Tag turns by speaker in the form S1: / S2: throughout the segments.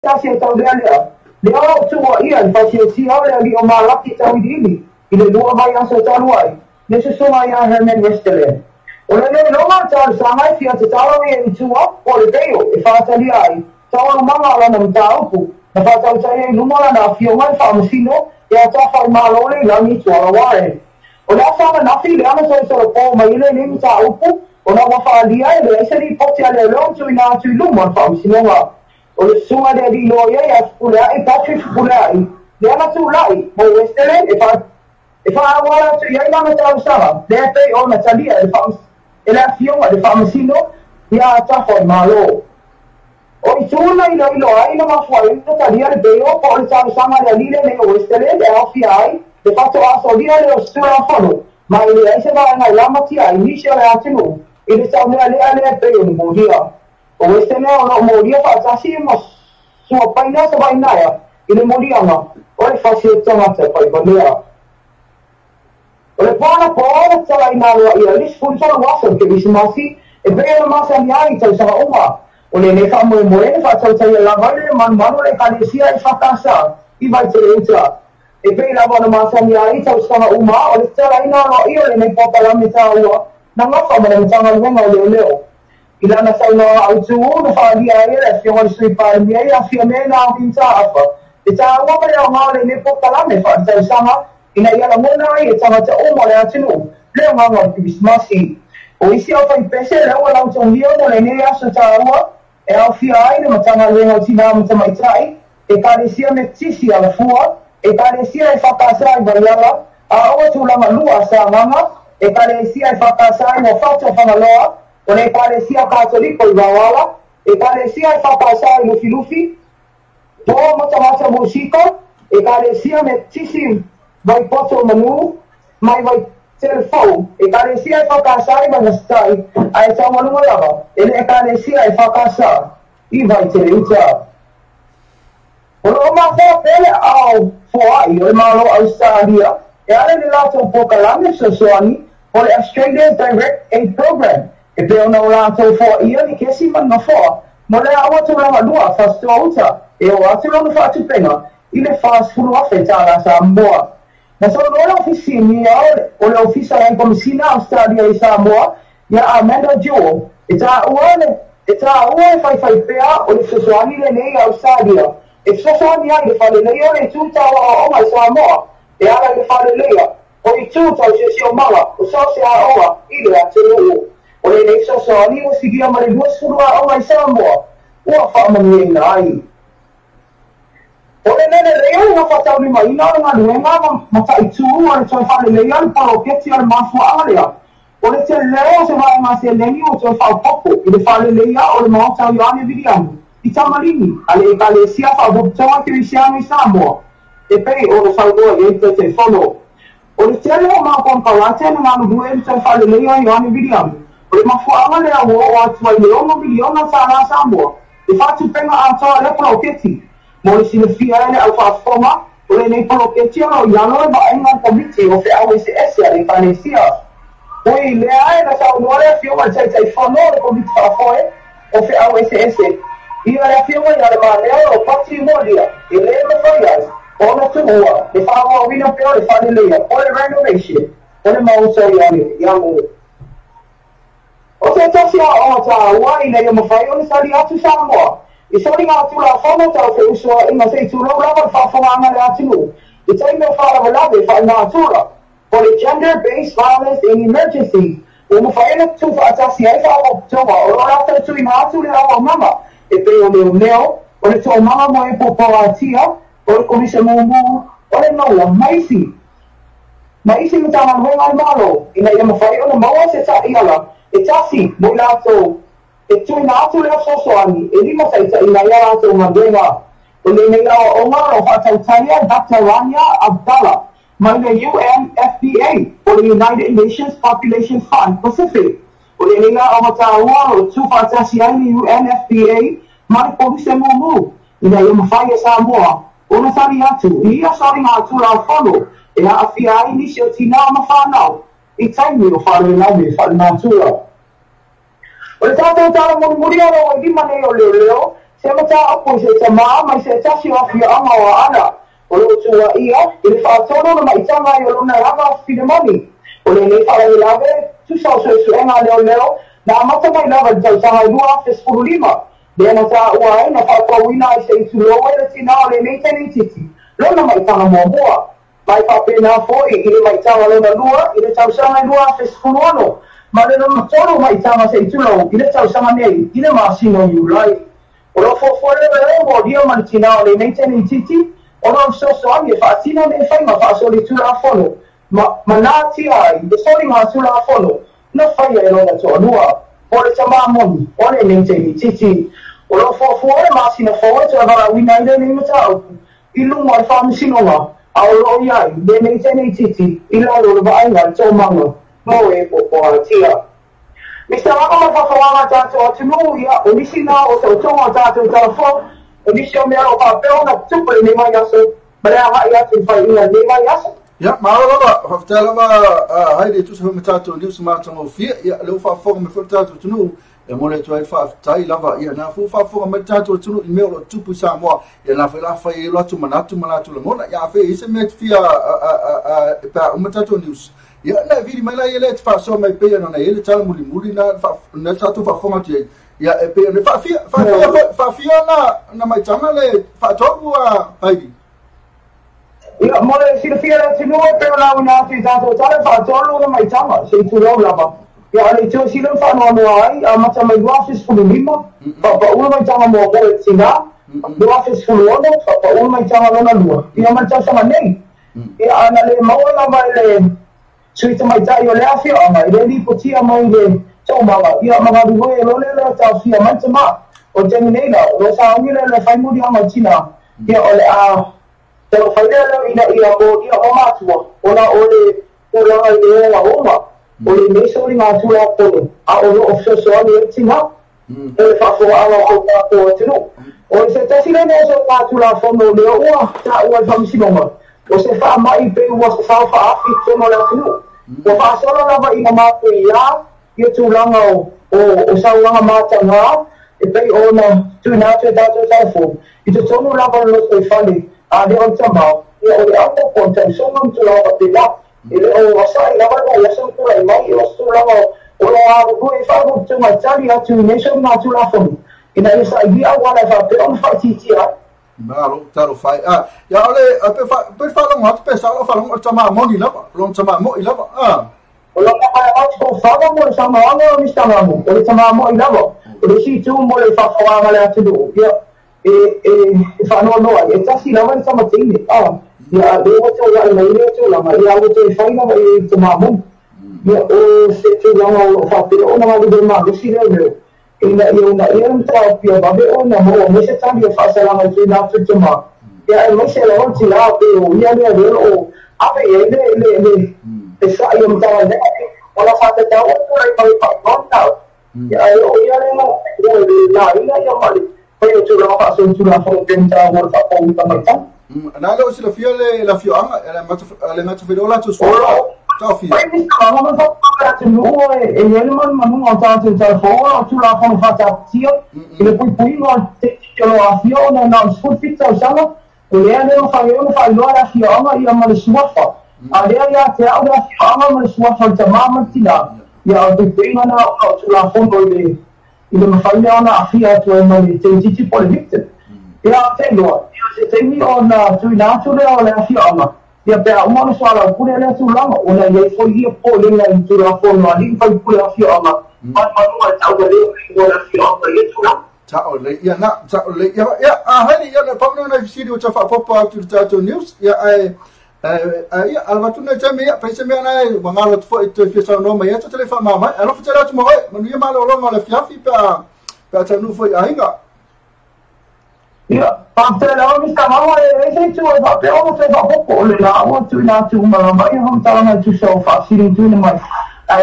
S1: Tasya tau lea. Lea o tua ia, ni whasio si au lea li o malaki tau idini. I le lua mai aso talu ai. Ne susunga ia Herman Westerland. O le le longa tau sangai fia te tau ia i tua, o le veo, e whaatali ai. Tau anu manga ala na mta upu. Na whaatau tai e lumana na fio ngai whaamasino, e a tawhai malole i langi tuara ware. O le asanga nafi le ana sai sora po mai ile ni mta upu, o na wawhaalia e le eseri poti a le leon tui na tui luman whaamasinonga. O le sunga le di loia ia fulai Patrick fulai le ana tu lai mo Westerland e fa awala tu ia na tau sala le te ona talia e fa e la fionga le famasino ia ta fo malo o i tuna i lo ai na mafua i talia le beo po le tau sama le lile le Westerland e FI le fa to aso dia le stura fono ma ile ai se va na lama ti ai ni se la atinu e le tau le beo ni modia o este ne o moria fa tasi mo sua paina sa bainaya ile moria ma o le fa se tama te pai banea o le pana po sa baina lo ia lis fu sa waso ke bismasi e bea ma sa ni ai tau sa uma o le ne fa mo ne fa tau tai la vale man le kalesia e fa tasa I vai te uta e bea la bona ma sa ni ai tau sa uma o le sa ina lo ia le ne po pala me sa ua na ngafa ma le tanga lenga o le leo ila na sauna au tu na fa dia ele fio sui pa mi ia fio me na pinta afa e ta wa me o ngale ne po kala me fa ta sama ina ia la mona e ta ta o mo le atinu le ma no bismasi o isi o fa pese le o la tu mio mo le ne ia so ta wa e au fio ai ne matanga le no tina mo ta mai trai e ka le sia me tisi ala fua e ka le sia e fa pasa i bariala a o tu la malua sa mama e ka le sia e fa pasa i no fa to fa maloa o le Ekalesia Katoliko I Wawala, Ekalesia e whapasa I Lufi-Lufi, tō mata musika, Ekalesia me tisi vai poto manu, mai vai telefou, Ekalesia e whapasa I manastai, a e tau manunga lava, ele Ekalesia e whapasa I vai tere uta. O lo ma fo pele au foai, o le malo Australia, e ale le lato pokalame sosoani, o le Australian Direct Aid Program, e pe ona ola tau fo ia ni kesi man na fo mo le awa tu la lua fa stouta e o atu no fa tu pena I le fa fulu afeta la sa mboa na so no ofisini o le ofisa la komisina Australia I Samoa ya Amanda Jo e ta uone fai pea o le sosoani le nei Australia e sosoani ai le fa le nei o le tuta o mai Samoa e ala le fa le leia o I tuta o se o mala o so se a oa I le atu o le nei sosoani o sigia ma le duas furua o mai Samoa ua whaamanu e nai. O le nene leo nga whatau ni mai ina o ngā nuenga ma tai tū o le toi whale lea ni paro keti o le mafua alea. O le te leo se vai ngā se lengi o toi whao popo I le whale lea o le maotau Ioane Viliamu I Tamalini a le Ekalesia whaaboptoa ki Risiano I Samoa. E pei o le whaudoa e te whono. O le te leo ma kon kawate na ngā nubu e le toi whale lea Ioane Viliamu. O le mafuanga le awo o atua I leona miliona sa la Samoa. E whatu penga atoa le paloketi. Mo le sinefia ele au whaafonga, o le nei paloketi ana o iano e maenga komite o fe au ese a le Ekalesia. O I lea e na sa unua le fionga tai whono le komite whaafoe o fe au ese. Ia le fionga I ale manea o pati molia, I le me whaiai, o na tuua, le whaama wina peo le whane lea, o le renovation, o le mauso iangu. O te tasia o ta ua I nei o mawhai o le sali atu Samoa. I sori ngā tula whono tau te usua I ma sei tūlau lawa whawhawanga le atinu. I tai me whalawa lawe whai ngā tula. O le gender-based violence in emergency. O mawhai le tu whaatasi ai whawa toa. O lo rata tu I ngā atu le awa mama. E pe o leo neo. O le tō mama mo e popo atia. O le komisa mumu. O le maua maisi. Maisi me tama honga I malo. I nei mawhai o le maua se ta iala. E tasi, mo lato, e tui na atu leo sosoani, e lima saita I na ia lato magenga. O le nei awa onga o whatautania Dr. Rania Abdallah, mai le UNFPA, o le United Nations Population Fund Pacific. O le nei awa tāua o tu whatasi ai ni UNFPA, mai polise mumu, I na ia mawhai e Samoa. O na tari atu, I ia sori ngā atu la whono, e a awhia ai nisi o tina o mawhanau. I taimi o whare lawe, whare nā tura. O le tātou tāra muri o lima nei o leo, se mata apo se tama mai se tasi o fia anga o ana o lo tua ia i le whaatono na maitanga i o lona rama whinemani o le nei whaare lave tu sao su enga leo na mata mai lava jau sanga i lua fesfuru lima le na ta ua e na whaakawina i se itu loa e le tina o le nei tene titi lona maitanga mua mai whapena foi i le maitanga lona lua i le tau sanga i lua fesfuru ano ma le lona toro maitanga se itu lau i le tau sanga nei i le masino i ulai o lo fofole le mo dia man tina o le nei tene titi o lo so ani fa tina ne fai ma fa so le tula fono ma na ti ai de so ma tula fono no fai e lo to lua o le chama mon o le nei tene titi o lo fofole ma sina fo to va wina ile ni mata i lu mo fa misino ma a lo ia de nei tene titi ila lo va ai na to mango mo e po tia Mr. Waka mafawanga tato atunu ya onisina o sautonga tato telefon onisio mea o papel na tupu le nema yaso balea hai atu fai ina nema yaso
S2: ya maala haftala ma haide tu so matato news matango fia ya le fa fo me fo tato tunu e mole to ai fa tai lava ya na fu fa fo me tato tunu i meo tupu sa mo ya na fa i lo tu manatu le mona ya fe ise met fia pa matato news ya na vidi mai la ele fa so mai pe na ele tala muri na tatu fa fonga ti ya e pe ne fa fia na mai tanga le fa tobu a haidi
S1: ya mole si fia la tinu pe na una ti tatu tala fa tolo na mai tanga se tu lo lava ya le tu si lo fa no ai a mata mai office fu lima pa una mai tanga mo ko singa do office fu lo pa una mai tanga na lua ya mai tanga sama nei ya ana le mo la mai le suita mai tai o le afia anga i le lipo tia mai le tau maga ia maga ruwe e lole le tau fia mai tama o teni nei la o sa amile le fai muri anga tina ia o le a tau fai le ina ia mo ia o matua o na o le ura i le ea oma o le meso li matua kono a o lo ofso ani e tina e le fafo anga o kako tinu o le se tasi le meso matua fono le ua ta ua famisinoma o se fa mai pe ua se fa afi tono le tinu o fa solo lava i ma pe ia ia tu langa o sa langa mata nga e pe ona tu na te dato telefon i te tonu lava lo se fali a le on tama ia o le apo ponta so non tu lava pe la e le o sa i lava ia so tu lai mai o tu lava o la ko e fa ko tu ma tali atu ne so na tu la fon ina isa ia wala fa pe on fa titia
S2: Malo, talo fai. Ya ole, pe fa long hat pe sa lo fa long tama mo ni lava, long tama mo i lava.
S1: O lo ka ai ko fa mo sa ma ngo mi sta mo. O le tama mo i lava. O le si tu mo le fa fa ma le atu do. Ya fa no e ta si lava sa ma tini. Ya de o to ya le le to la ma ya o to fa na e tama mo. Ya o se tu la fa pe o na ma de ma lo si le ina ia tau pia babe ona mo me se tambi fa sala ma tu na tu tama ya mo se la on ti la pe o ia le o ave le sa ia mo tala ne ola fa te tau o rai pa pa non tau ya o ia le mo na ina ia mali pe tu la fa so tu la fa tenta o fa po ta mai ta
S2: na lo si la fia la fia anga le mata fedola tu so tau fia
S1: ai ka mo fa pa tu no e ele man manu o ta tu ta fo tu la fa fa ta tio e poi no te lo afio na sul fitta sala o le ane o fa lo la fia anga ia ma le suafa a le ia te au la fia anga ma le suafa ta mama tina ia o te na tu la fo no le ile ma fa na afia tu e ma le te titi po le victim ia te lo ia te mi ona tu na tu le o la fia anga ia pe a uma so ala pure le tu langa ona ia fo ia po le na tu la fo no ali fa pure afia anga ma no ta o le o la fia anga ia tu la
S2: ta o le ia na ta o le ia a hani ia na pamno na video cha fa popo out to news ia ia alva tu na tame ia pese me na wangalo tu fo tu fia no mai ta telefone mama alo fa tela tu mo manu ia malo longa le fia fi pa ta nu fo ia hinga
S1: ia parte la o sta mama e se tu va pe o se va poco le la o tu na tu ma mai hom ta na tu so fa si tu mai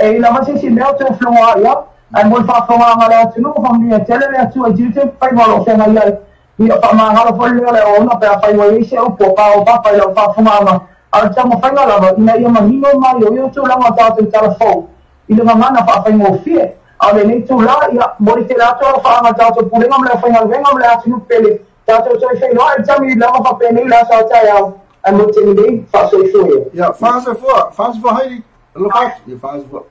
S1: e la ma se si me tu floa ia ai mo fa floa ma la tu no hom ni tele le tu e tu pai ma lo se na ia ia pa ma ha lo fo le o na pe fa i se o po pa o pa pa lo fa fuma ma al ta mo fa la ma ina ia ma ni no ma yo tu la ma ta tu telefone ile ma na fa fa mo fie ale ni tula ia mori te lato fa ma tato pule ngam la fa ngam la atu pele tato so fe no ai tami la fa pele la sa ta ya ano te ni fa so fo
S2: ya fa so fo Heidi lo fa ya fa so